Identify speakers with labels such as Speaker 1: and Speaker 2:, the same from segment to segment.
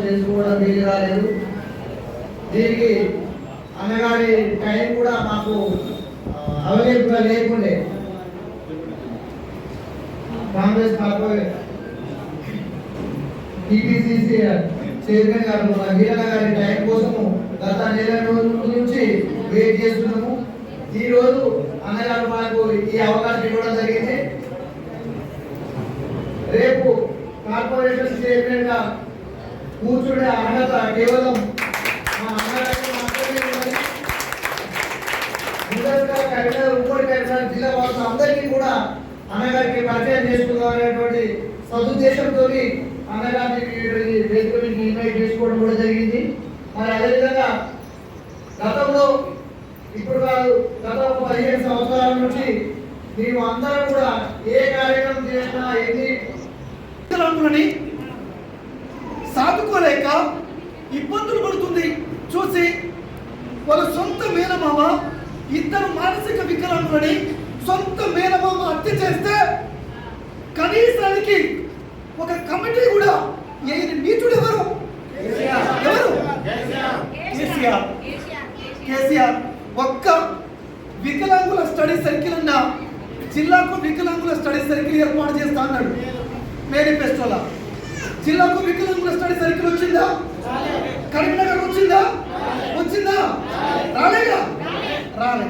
Speaker 1: చేసుకోవడం వీలు రాలేదు. దీనికి అన్నగారి టైం కూడా మాకు అవైలబుల్గా లేకుండే. కాంగ్రెస్ కార్పొరేట్ టీపీసీసీ చైర్మన్ గారు వీరన్న గారి టైం కోసము గత నెల రోజుల నుంచి వెయిట్ చేస్తున్నాము. ఈ రోజు అన్నగారు మనకు ఈ అవకాశం ఇవ్వడం జరిగింది. రేపు కార్పొరేషన్ చైర్మన్ గా కూర్చునే అర్హత కేవలం మా అన్నగారికి మాత్రమే ఉన్నది. ఉమ్మడి కరీంనగర్ జిల్లా వాసులు అందరికీ కూడా అన్నగారికి పరిచయం చేసుకుందాం అనేటువంటి సదుద్దేశంతో అన్నగారిని వేదిక నుంచి ఇన్వైట్ చేసుకోవడం కూడా జరిగింది. మరి అదేవిధంగా గతంలో ఇప్పుడు కాదు, గత 15 సంవత్సరాల నుంచి మేము అందరం కూడా ఏ కార్యక్రమం చేసినా ఎన్ని
Speaker 2: సాధుకోలేక ఇబ్బందులు పడుతుంది చూసి వాళ్ళ సొంత మేనమామ ఇద్దరు మానసిక వికలాంగులని సొంత మేనమామ హత్య చేస్తే కనీసానికి ఒక కమిటీ కూడా నీచుడు ఎవరు? కేసీఆర్. ఒక్క వికలాంగుల స్టడీ సర్కిల్ అన్న జిల్లాకు వికలాంగుల స్టడీ సర్కిల్ ఏర్పాటు చేస్తా అన్నాడు మేనిఫెస్టోలా. జిల్లాకు వికలాంగుల స్టడీ సర్కిల్ వచ్చిందా? కరీంనగర్ వచ్చిందా? రాలే.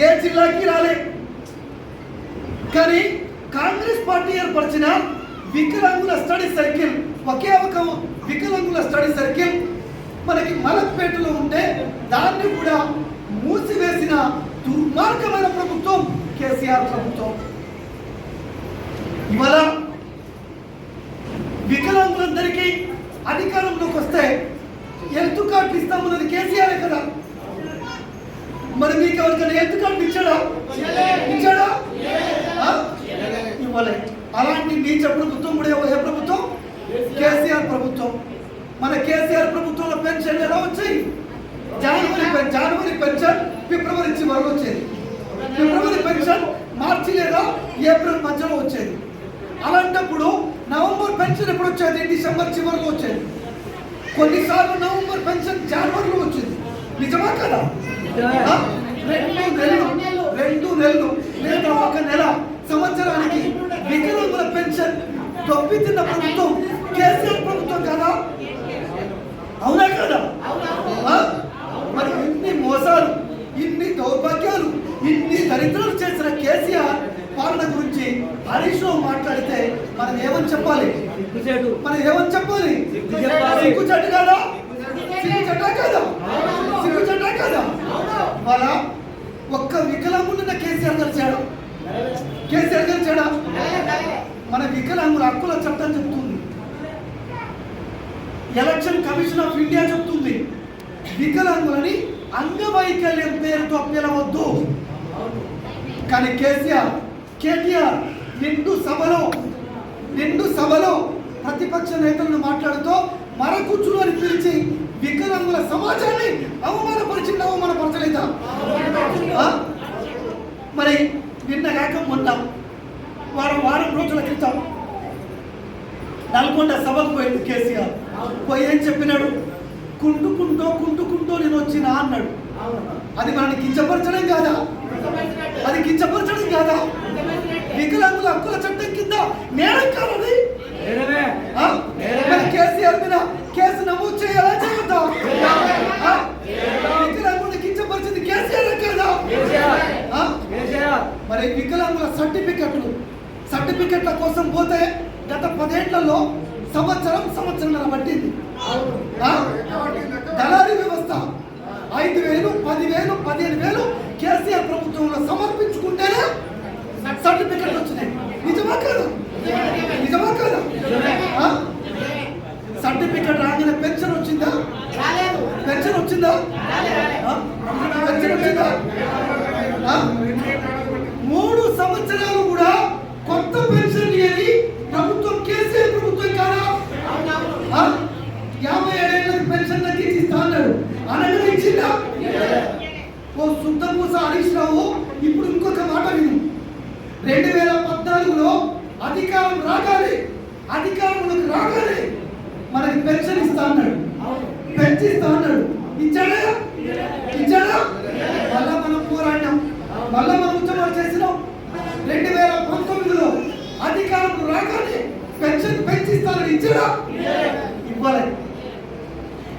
Speaker 2: ఏ జిల్లాకి రాలే. కానీ కాంగ్రెస్ పార్టీ ఏర్పరిచిన వికలాంగుల స్టడీ సర్కిల్, ఒకే ఒక వికలాంగుల స్టడీ సర్కిల్ మనకి మలక్పేటలో ఉంటే దాన్ని కూడా మూసివేసిన దుర్మార్గమైన ప్రభుత్వం కేసీఆర్ ప్రభుత్వం. ఇవాళ వికలాంగులందరికీ అధికారంలోకి వస్తే హెల్త్ కార్డు ఇస్తామన్నది కేసీఆర్ కదా. మరి మీకు ఎవరికైనా హెల్త్ కార్డు ఇచ్చాడా? ఇవ్వలే. అలాంటి నీచ ప్రభుత్వం కూడా ఏ ప్రభుత్వం? కేసీఆర్ ప్రభుత్వం. మన కేసీఆర్ ప్రభుత్వంలో పెన్షన్ ఎలా వచ్చాయి? జనవరి పెన్షన్ ఫిబ్రవరి చివరిలో వచ్చేది. ఫిబ్రవరి పెన్షన్ మార్చి లేదా ఏప్రిల్ మధ్యలో వచ్చేది. అలాంటప్పుడు నవంబర్ పెన్షన్ ఎప్పుడు వచ్చేది? డిసెంబర్ చివరిలో వచ్చేది. కొన్నిసార్లు నవంబర్ పెన్షన్ జనవరిలో వచ్చింది. నిజమా కదా? 2 నెలలు లేదా 1 నెల సంవత్సరానికి వికలాంగుల పెన్షన్ దొబ్బితున్న ప్రభుత్వం కేసీఆర్ ప్రభుత్వం కదా? అవునా కదా? మరి ఇన్ని మోసాలు, ఇన్ని దౌర్భాగ్యాలు, ఇన్ని దరిద్రాలు చేసిన కేసీఆర్ పాలన గురించి హరీష్ రావు మాట్లాడితే మనం ఏమని చెప్పాలి? సిగ్గుచెట్టు కదా? వాళ్ళ ఒక్క వికలాంగున్న కేసీఆర్ గెలిచాడా? మన వికలాంగుల హక్కుల చట్టం చెప్తుంది, ఎలక్షన్ కమిషన్ ఆఫ్ ఇండియా చెప్తుంది, వికలాంగులని అంగవైకల్యం పేరుతో పిలవద్దు. కానీ కేటీఆర్ నిండు సభలో ప్రతిపక్ష నేతలను మాట్లాడుతూ మరకుచ్చులు అని పిలిచి వికలాంగుల సమాజాన్ని అవమానపరచలేదా? మరి నిన్న కాక మొన్న వారం రోజుల క్రితం నల్గొండ సభకు పోయింది కేసీఆర్. పోయి ఏం చెప్పినాడు? కుంటుకుంటూ నేను వచ్చినా అన్నాడు. అది మనల్ని కించపరచడం కాదా? వికలాంగుల హక్కుల చట్టం కింద నేరం కాదని కేసీఆర్ మీద కేసు నమోదు చేయాలా చేయొద్దా? వికలాంగులను కించపరిచింది కేసీఆర్ కదా? మరి వికలాంగుల సర్టిఫికెట్ల కోసం పోతే గత 10 ఏళ్లలో సంవత్సరం పట్టింది. దళారీ వ్యవస్థ 5,000, 10,000, 15,000 కేసీఆర్ ప్రభుత్వంలో సమర్పించుకుంటేనే సర్టిఫికెట్లు వచ్చినాయి. నిజమా కాదా? సర్టిఫికెట్ రాగానే పెన్షన్ వచ్చిందా? 3 సంవత్సరాలు కూడా కొత్త పెన్షన్ ఇయ్యని ప్రభుత్వం కేసీఆర్ ప్రభుత్వం కాదా? 57 ఏళ్ళకి పెన్షన్ తగ్గించిస్తా అన్నాడు. అనగా ఇచ్చిందా? ఓ శుద్ధపూస హరీష్ రావు ఇప్పుడు ఇంకొక మాట విను. 2014లో అధికారంలోకి రాగానే మనకి పెన్షన్ ఇస్తా అన్నాడు, పెంచిస్తా అన్నాడు. ఇచ్చాడా? ఇచ్చాడా? మళ్ళా మనం పోరాడినాం, మళ్ళా మనం ఉద్యమాలు చేసినాం. 2019లో అధికారం రాగానే పెన్షన్ పెంచిస్తానని ఇచ్చాడా? ఇవ్వాలి.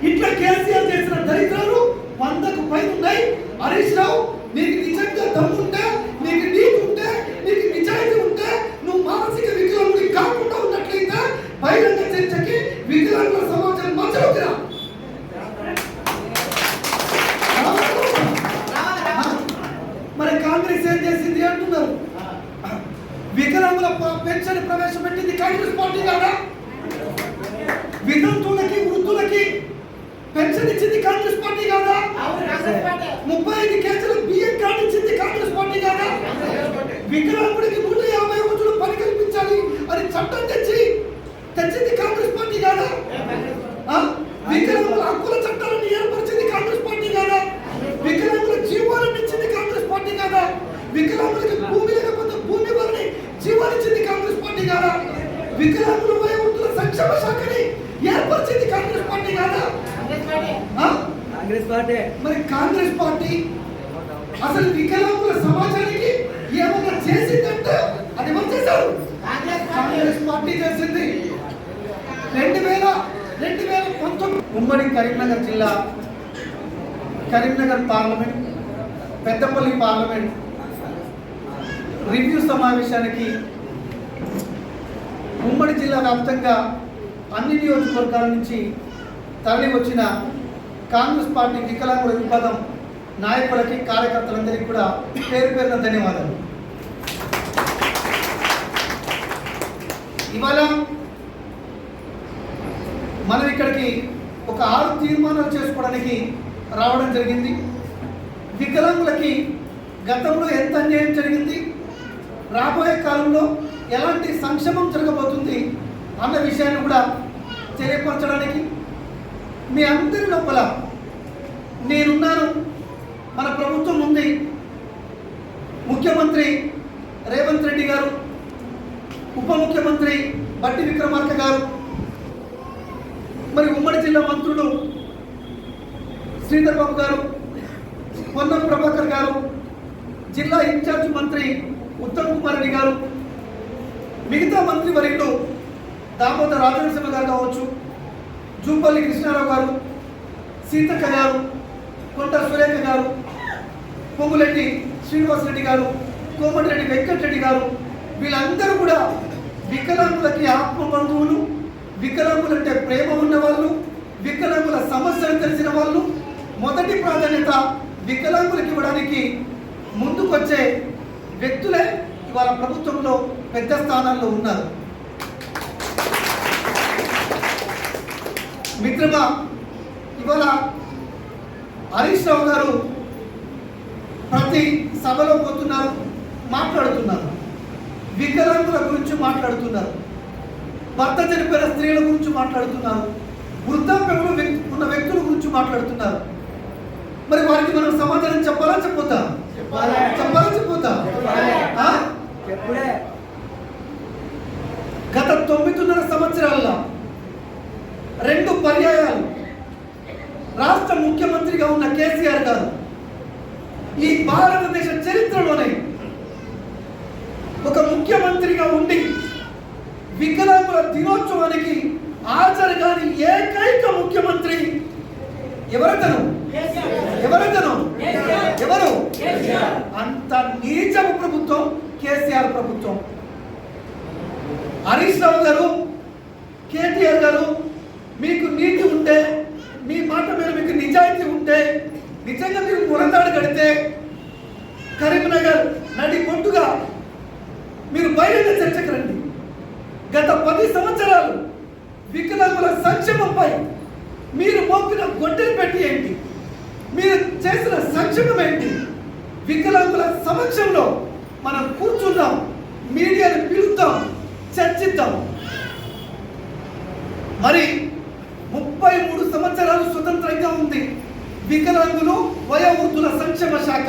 Speaker 2: ఇట్లా కేసీఆర్ చేసిన దరిద్రాలు 100కు పైన ఉన్నాయి. హరీష్ రావు, నీకు నిజంగా దమ్ముంటే, నీకు నీతి ఉంటే, నీకు నిజాయితీ ఉంటే, నువ్వు మానసిక వికలాంగుడి కాకుండా ఉన్నట్లయితే బహిరంగ చర్చకి వికలాంగుల సమాజం మధ్యలోకి రా. మరి కాంగ్రెస్ ఏం చేసింది అంటున్నారు? వికలాంగుల పెన్షన్ ప్రవేశపెట్టింది కాంగ్రెస్ పార్టీ కాదా? వితంతువులకి వృద్ధులకి పెన్షన్ ఇచ్చింది కాంగ్రెస్ పార్టీ కాదా? 35 కేజీల బియ్యం కార్డు ఇచ్చింది కాంగ్రెస్ పార్టీ కాదా? వికలాంగుడికి 150 రోజులు పని కల్పించాలి అని చట్టం తెచ్చింది కాంగ్రెస్ పార్టీ కాదా? వికలాంగుల హక్కుల చట్టాలను ఏర్పరిచింది కాంగ్రెస్ పార్టీ కాదా? వికలాంగుల జీవాలను ఇచ్చింది కాంగ్రెస్ పార్టీ కాదా? వికలాంగులకి భూమి లేకపోతే భూమి వలని జీవాలిచ్చింది కాంగ్రెస్ పార్టీ కాదా? వికలాంగుల వయోవృద్ధుల సంక్షేమ శాఖని ఏర్పరిచింది కాంగ్రెస్ పార్టీ కాదా? మరి కాంగ్రెస్ పార్టీ అసలు వికలాంగుల సమాజానికి ఏమన్నా చేసిందంటే అది ఎవరు చేశారు? కాంగ్రెస్ పార్టీ చేసింది. 2019 ఉమ్మడి కరీంనగర్ జిల్లా, Karimnagar parliament, Peddapalli parliament review సమావేశానికి ఉమ్మడి జిల్లా వ్యాప్తంగా అన్ని నియోజకవర్గాల నుంచి తరలి వచ్చిన కాంగ్రెస్ పార్టీ వికలాంగుల విభాగం నాయకులకి, కార్యకర్తలందరికీ కూడా పేరు పేరున ధన్యవాదాలు. ఇవాళ మనం ఇక్కడికి ఒక 6 తీర్మానాలు చేసుకోవడానికి రావడం జరిగింది. వికలాంగులకి గతంలో ఎంత అన్యాయం జరిగింది, రాబోయే కాలంలో ఎలాంటి సంక్షేమం జరగబోతుంది అన్న విషయాన్ని కూడా తెలియపరచడానికి మీ అందరి లోపల నేనున్నాను. మన ప్రభుత్వం ఉంది, ముఖ్యమంత్రి రేవంత్ రెడ్డి గారు, ఉప ముఖ్యమంత్రి బట్టి విక్రమార్క గారు, మరి ఉమ్మడి జిల్లా మంత్రులు శ్రీధర్ బాబు గారు, పొన్నం ప్రభాకర్ గారు, జిల్లా ఇన్ఛార్జ్ మంత్రి ఉత్తమ్ కుమార్ రెడ్డి గారు, మిగతా మంత్రి వర్యులు దామోదర్ రాజనరసింహ గారు కావచ్చు, జూపల్లి కృష్ణారావు గారు, సీతక్క గారు, కొండ సురేఖ గారు, పొంగులెడ్డి శ్రీనివాసరెడ్డి గారు, కోమటిరెడ్డి వెంకటరెడ్డి గారు, వీళ్ళందరూ కూడా వికలాంగులకి ఆత్మ బంధువులు, వికలాంగులంటే ప్రేమ ఉన్నవాళ్ళు, వికలాంగుల సమస్యలు తెలిసిన వాళ్ళు, మొదటి ప్రాధాన్యత వికలాంగులకు ఇవ్వడానికి ముందుకొచ్చే వ్యక్తులే ఇవాళ ప్రభుత్వంలో పెద్ద స్థానాల్లో ఉన్నారు. మిత్రమా, ఇవాళ హరీష్ రావు గారు ప్రతి సభలో పోతున్నారు, మాట్లాడుతున్నారు, వికలాంగుల గురించి మాట్లాడుతున్నారు, భర్త చనిపోయిన స్త్రీల గురించి మాట్లాడుతున్నారు, వృద్ధాప్యంలో ఉన్న వ్యక్తుల గురించి మాట్లాడుతున్నారు. మరి వారికి మనం సమాధానం చెప్పాలా చెప్పొద్దా? చెప్పాలా చెప్పొద్దా? గత 9.5 సంవత్సరాల్లో 2 పర్యాయాలు రాష్ట్ర ముఖ్యమంత్రిగా ఉన్న కేసీఆర్ గారు ఈ భారతదేశ చరిత్రలోనే ఒక ముఖ్యమంత్రిగా ఉండి వికలాంగుల దినోత్సవానికి హాజరు కాని ఏకైక ముఖ్యమంత్రి ఎవరతను? ఎవరు? అంత నీచము ప్రభుత్వం కేసీఆర్ ప్రభుత్వం. హరీష్ రావు గారు, కేటీఆర్ గారు, మీకు నీతి ఉంటే, మీ మాట మీద మీకు నిజాయితీ ఉంటే, నిజంగా మీరు మురదాడు కడితే కరీంనగర్ నడి పొట్టుగా మీరు బహిరంగ చర్చకు రండి. గత 10 సంవత్సరాలు వికలాంగుల సంక్షేమంపై మీరు మోపిన గొడ్డలు పెట్టి ఏంటి, మీరు చేసిన సంక్షేమం ఏంటి? వికలాంగుల సమక్షంలో మనం కూర్చుందాం, మీడియాని పిలుద్దాం, చర్చిద్దాం. మరి 33 సంవత్సరాలు స్వతంత్రంగా ఉంది వికలాంగులు వయోవృద్ధుల సంక్షేమ శాఖ.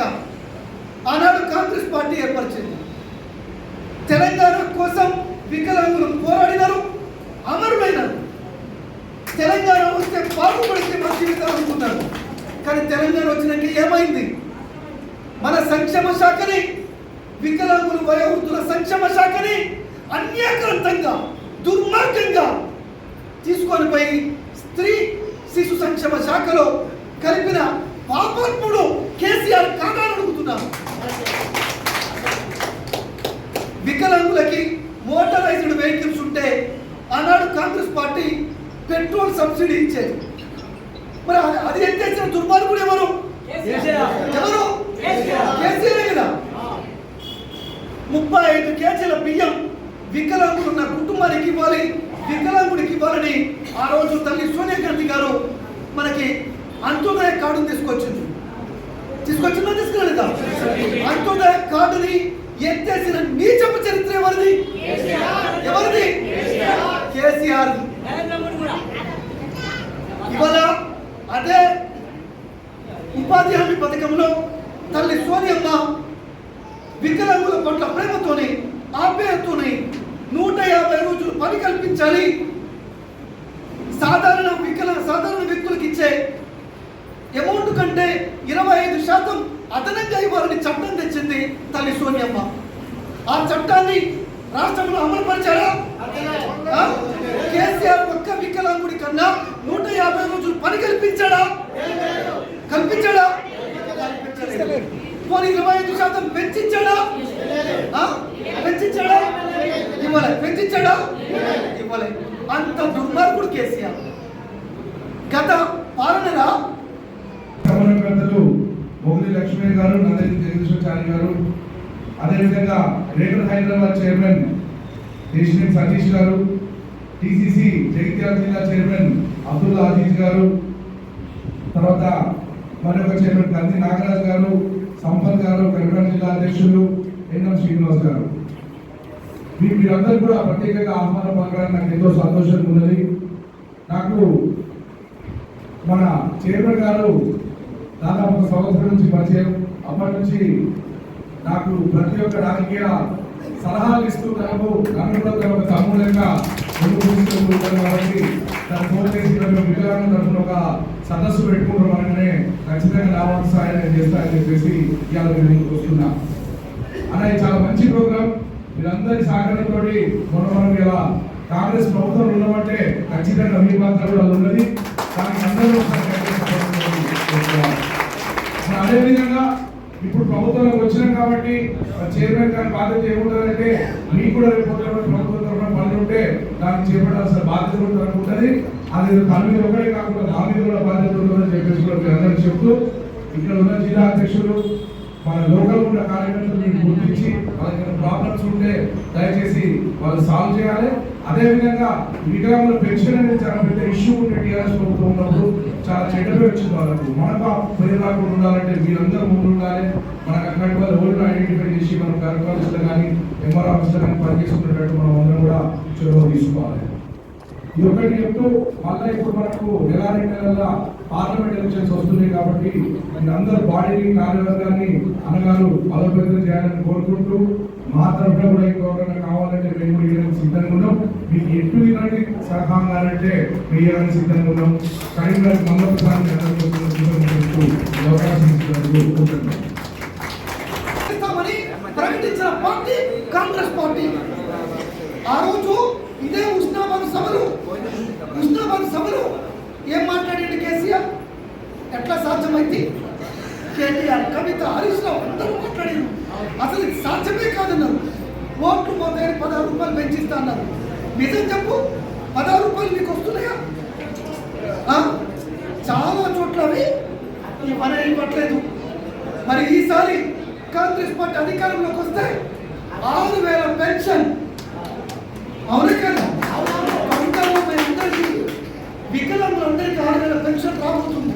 Speaker 2: ఆనాడు కాంగ్రెస్ పార్టీ ఏర్పరిచింది. తెలంగాణ కోసం వికలాంగులు పోరాడినారు, అమరులైనారు. తెలంగాణ వస్తే బాగుపడితే మా జీవితాలు అనుకున్నారు. కానీ తెలంగాణ వచ్చినాక ఏమైంది? మన సంక్షేమ శాఖని, వికలాంగుల వయోవృద్ధుల సంక్షేమ శాఖని అన్యాక్రాంతంగా దుర్మార్గంగా తీసుకొని పోయి స్త్రీ శిశు సంక్షేమ శాఖలో కలిపిన పాపాత్ముడు కేసీఆర్ కాదని అడుగుతున్నాను. వికలాంగులకి మోటారైజ్డ్ వెహికల్స్ ఉంటే ఆనాడు కాంగ్రెస్ పార్టీ పెట్రోల్ సబ్సిడీ ఇచ్చేది. మరి అది ఎత్తేసిన దుర్మార్గుడు ఎవరు? ఎవరు? కేసీఆర్ కదా. 35 కేజీల బియ్యం వికలాంగులు ఉన్న కుటుంబానికి ఇవ్వాలి, వికలాంగుడికి ఇవ్వాలని ఆ రోజు తల్లి సోనియా గాంధీ గారు మనకి అంత్యోదయ కార్డును తీసుకొచ్చిందా తీసుకురాలేదా? అంత్యోదయ కార్డుని ఎత్తేసిన నీచపు చరిత్ర ఎవరిది? ఎవరిది? కేసీఆర్. ఇవాళ అదే ఉపాధి హామీ పథకంలో తల్లి సోనియమ్మ వికలాంగుల పట్ల ప్రేమతోని ఆప్యాయతోని 150 రోజులు పని కల్పించాలి, సాధారణ వ్యక్తులకు ఇచ్చే అమౌంట్ కంటే 25% అదనంగా ఇవ్వాలని చట్టం తెచ్చింది తల్లి సోనియమ్మ. ఆ చట్టాన్ని రాష్ట్రంలో అమలు పరిచారా? కేసీఆర్ ఒక్క వికలాంగుడి కన్నా 150 రోజులు పని కల్పించాడా? పోనీ 25% పెంచాడా? ఇవ్వలే. అంత దుర్మార్గుడు కేసీఆర్. గత పాలనగా
Speaker 3: సమన్వయకర్తలు మొగలి లక్ష్మీ గారు, నందరి జగదీశ్వరాచారి గారు, అదేవిధంగా గ్రేటర్ హైదరాబాద్ చైర్మన్ దేశినేని సతీష్ గారు, టీసీసీ జగిత్యాల జిల్లా చైర్మన్ అబ్దుల్లా అజీజ్ గారు, తర్వాత మరొక చైర్మన్ కంది నాగరాజ్ గారు, సంపత్ గారు, కరీంనగర్ జిల్లా అధ్యక్షులు ఎన్ఎం శ్రీనివాస్ గారు, మీరందరూ కూడా ప్రత్యేకంగా ఆహ్వానం పలకడానికి నాకు ఎంతో సంతోషంగా ఉన్నది. నాకు మన చైర్మన్ గారు దాదాపు 1 సంవత్సరం నుంచి పరిచయం. అప్పటి నుంచి నాకు ప్రతి ఒక్క రాజకీయ సలహాలు ఇస్తూ నన్ను కూడా ఒక తమ్ముడంగా ముందుకు కాబట్టి తను ఫోన్ చేసి వికలాంగుల తరఫున ఒక సదస్సు పెట్టుకుంటామని ఖచ్చితంగా నా వంతు సహాయం నేను చేస్తానని చెప్పేసి ఇవాళ నేను వస్తున్నా. అలా చాలా మంచి ప్రోగ్రాం. మీరందరి సహకారంతో మనం ఇలా కాంగ్రెస్ ప్రభుత్వం ఉండమంటే ఖచ్చితంగా మీ పాత్ర కూడా ఉన్నది. దానికి అందరూ అదేవిధంగా ఇప్పుడు ప్రభుత్వంలోకి వచ్చినాం కాబట్టి చైర్మన్ గారి బాధ్యత ఏముంటుందంటే మీకు కూడా రేపు ప్రభుత్వం తరఫున పనులు ఉంటే దాన్ని చేపట్టాల్సిన బాధ్యత కూడా ఉంటుంది. అది తన మీద ఒకటే కాకుండా నా మీద కూడా బాధ్యత ఉంటుందని చెప్పేసి కూడా మీరు అందరికీ చెప్తూ, ఇక్కడ ఉన్న జిల్లా అధ్యక్షులు మన లోకల్ ఉన్న కార్యకర్తలు మీరు గుర్తించి వాళ్ళకి ప్రాబ్లమ్స్ ఉంటే దయచేసి వాళ్ళు సాల్వ్ చేయాలి. అదేవిధంగా వికలాంగుల పెన్షన్ అనేది చాలా పెద్ద ఇష్యూ ఉంటే టీఆర్ఎస్ ప్రభుత్వం ఉన్నప్పుడు చాలా చెడ్డగా వచ్చింది వాళ్ళకు. మనకు పేరు రాకుండా ఉండాలంటే మీరందరూ ముందు ఉండాలి. మనకు అక్కడి వాళ్ళు ఓల్డ్ ఐడెంటిఫై చేసి మనం కలెక్టర్ ఆఫీస్లో కానీ ఎంఆర్ ఆఫీస్లో కానీ పనిచేసుకునేటట్టు మనం అందరం కూడా చొరవ తీసుకోవాలి. ఇది ఒకటి చెప్తూ మళ్ళీ ఇప్పుడు మనకు నెల 2 నెలల పార్లమెంట్ ఎలక్షన్స్ వస్తున్నాయి కాబట్టి మీరందరూ బాడీని కార్యవర్గాన్ని అన్నగారు బలోపేతం చేయాలని కోరుకుంటూ మా తరఫున కూడా ఇంకొకరైనా కావాలంటే మేము ఇవ్వడానికి సిద్ధంగా ఉన్నాం. మీకు ఎటు ఇలాంటి సలహాలంటే వేయడానికి సిద్ధంగా ఉన్నాం. కరీంనగర్ మమ్మల్ని అవకాశం కోరుకుంటున్నాం.
Speaker 2: ప్రకటించిన పార్టీ కాంగ్రెస్ పార్టీ. ఆ రోజు ఇదే ఉస్నాబాద్ సభలు ఏం మాట్లాడండి కేసీఆర్? ఎట్లా సాధ్యమైంది? కేటీఆర్, కవిత, హరీష్ రావు అందరూ మాట్లాడారు. అసలు ఇది సాధ్యమే కాదన్నారు. ఓట్లు పోతాయని 16 రూపాయలు పెంచిస్తా అన్నారు. నిజం చెప్పు, 16 రూపాయలు మీకు వస్తున్నాయా? చాలా చోట్ల అవి ఇవ్వట్లేదు. మరి ఈసారి కాంగ్రెస్ పార్టీ అధికారంలోకి వస్తే 6,000 పెన్షన్. అవునే కదా? అందరికీ వికలాంగులందరికీ 6,000 పెన్షన్ రాబోతుంది.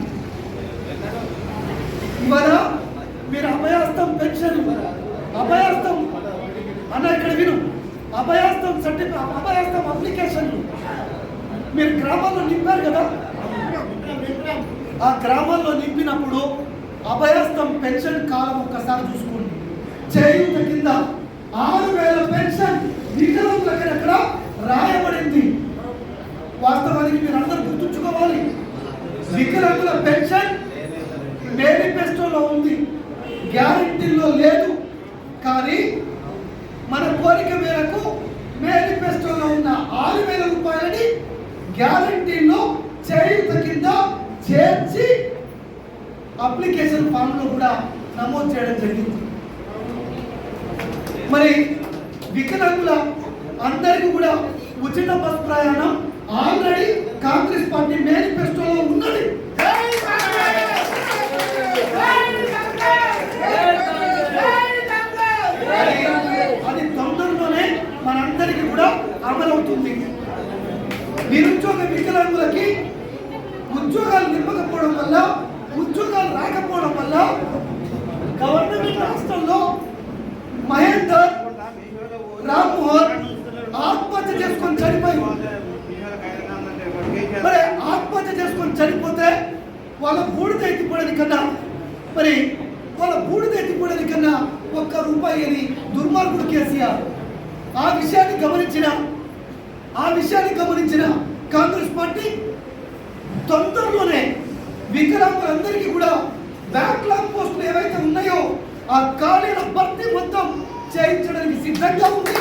Speaker 2: ఇవాళ మీరు అభయాస్తం పెన్షన్, అభయాస్తం అన్న ఇక్కడ విను, అభయాస్తం సర్టిఫికేట్, అభయాస్తం అప్లికేషన్లు మీరు గ్రామాల్లో నింపారు కదా. ఆ గ్రామాల్లో నింపినప్పుడు అభయాస్తం పెన్షన్ కాలం ఒక్కసారి చూసుకోండి. చేయూత కింద 6,000 పెన్షన్ వికలాంగులకి అక్కడ రాయబడింది. వాస్తవానికి మీరు అందరూ గుర్తుంచుకోవాలి, వికలాంగుల పెన్షన్ మేనిఫెస్టోలో ఉంది, గ్యారంటీలో లేదు. కానీ మన కోరిక మేరకు మేనిఫెస్టోలో ఉన్న 6,000 రూపాయలని గ్యారంటీలో చేయూత కింద చేర్చి అప్లికేషన్ ఫామ్ లో కూడా నమోదు చేయడం జరిగింది. మరి వికలాంగుల అందరికీ కూడా ఉచిత బస్ ప్రయాణం ఆల్రెడీ కాంగ్రెస్ పార్టీ మేనిఫెస్టోలో ఉన్నది. అది తొందరలోనే మనందరికీ కూడా అమలవుతుంది. నిరుద్యోగ వికలాంగులకి ఉద్యోగాలు నింపకపోవడం వల్ల, ఉద్యోగాలు రాకపోవడం వల్ల గవర్నమెంట్ రాష్ట్రంలో మహేందర్, రామ్మోహన్ ఆత్మహత్య చేసుకొని చనిపోయి, మరి ఆత్మహత్య చేసుకొని చనిపోతే వాళ్ళ బూడిద ఎత్తిపోవడానికి కన్నా, మరి వాళ్ళ బూడిద ఎత్తిపోవడానికి కన్నా ₹1 అని దుర్మార్గుడు కేసీఆర్. ఆ విషయాన్ని గమనించిన కాంగ్రెస్ పార్టీ తొందరలోనే వికలాంగులందరికీ కూడా బ్యాక్లాగ్ పోస్టులు ఏవైతే ఉన్నాయో ఆ ఖాళీల భర్తీ మొత్తం చేయించడానికి సిద్ధంగా ఉంది.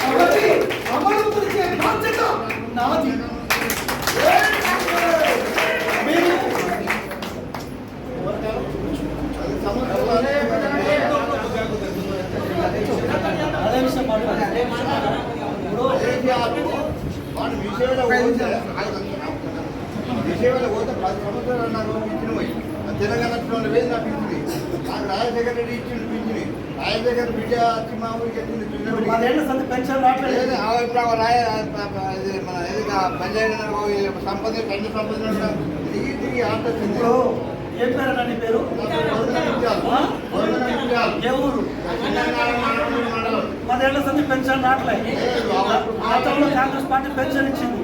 Speaker 2: అవన్నీ అమలు పరిచే బాధ్యత నాది. అదే విషయం
Speaker 4: విషయంలో పోతే 10 సంవత్సరాలు నాకు పింఛను పోయి తెలంగాణ వేసి నాకు పింఛని, నాకు రాజశేఖర రెడ్డి ఇచ్చిండు పింఛని, రాజశేఖర బిడ్డ వచ్చి మా ఊరికి ఎత్తింది
Speaker 2: పెన్షన్ రావట్లేదు.
Speaker 4: మన పంచాయతీ సంపద పెన్షన్ సంపద తిరిగి తిరిగి ఆటొచ్చింది.
Speaker 2: ఏం పేరు నీ పేరు? ఏ ఊరు? 10 ఏళ్ల సంది పెన్షన్ రావట్లేదు. గతంలో కాంగ్రెస్ పార్టీ పెన్షన్ ఇచ్చింది.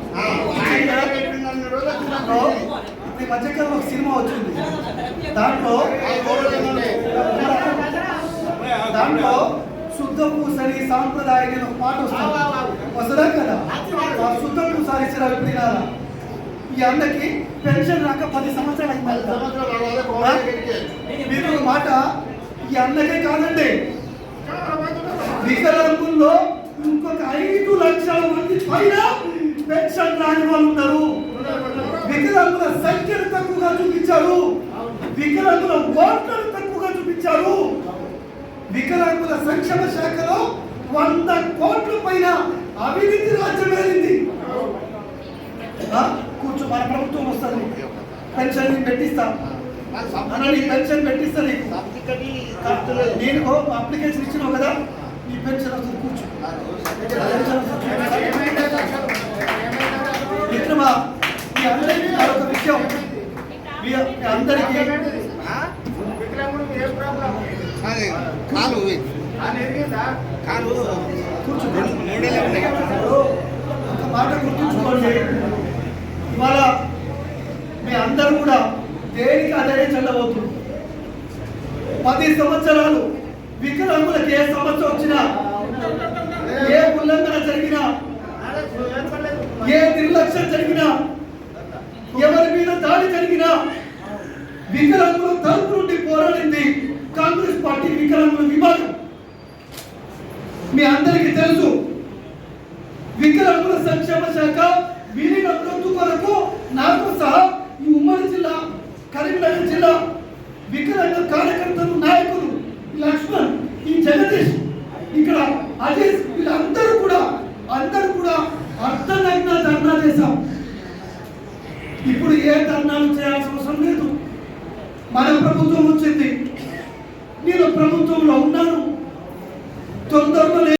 Speaker 2: ఈ మధ్యకాలంలో ఒక సినిమా వచ్చింది, దాంట్లో శుద్ధ పూసరి సాంప్రదాయ పాట వస్తుందా కదా, ఆ శుద్ధ పూసారి ఈ అన్నకి పెన్షన్ రాక 10 సంవత్సరాలు అయింది. మీరు మాట ఈ అన్నకే కాదండి, వికలాంగుల్లో ఇంకొక 5 లక్షల మంది పైన పెన్షన్ రాని వాళ్ళు ఉన్నారు. వికలాంగుల సంఖ్యను తక్కువగా చూపించారు, వికలాంగుల ఓట్లను తక్కువగా చూపించారు. వికలాంగుల సంక్షేమ శాఖలో 100 కోట్ల పైన అవినీతి రాజ్యం వేరింది. కూర్చో, మన ప్రభుత్వం వస్తుంది, పెన్షన్ పెట్టిస్తా అన్న, పెన్షన్ పెట్టిస్తా నీకు. నేను అప్లికేషన్ ఇచ్చినావు కదా, నీ పెన్షన్ వస్తుంది, కూర్చో. మిత్రమా, మీ అందరికీ మరొక విషయం, మీ అందరికీ ఒక మాట గుర్తుంచుకోండి, ఇవాళ మీ అందరూ కూడా దేనికి అదే చెల్లబోతుంది. 10 సంవత్సరాలు వికలాంగులకు ఏ సమస్య వచ్చినా, ఏ ఉల్లంఘన జరిగినా, ఏ నిర్లక్ష్యం జరిగినా, ఎవరి మీద దాడి జరిగినా వికలాంగుల తరపు నుండి పోరాడింది కాంగ్రెస్ పార్టీ వికలాంగుల విభాగం. మీ అందరికీ తెలుసు, వికలాంగుల సంక్షేమ శాఖ విలీన రద్దు కొరకు నాకు సహా ఈ ఉమ్మడి జిల్లా, కరీంనగర్ జిల్లా వికలాంగుల కార్యక్రమం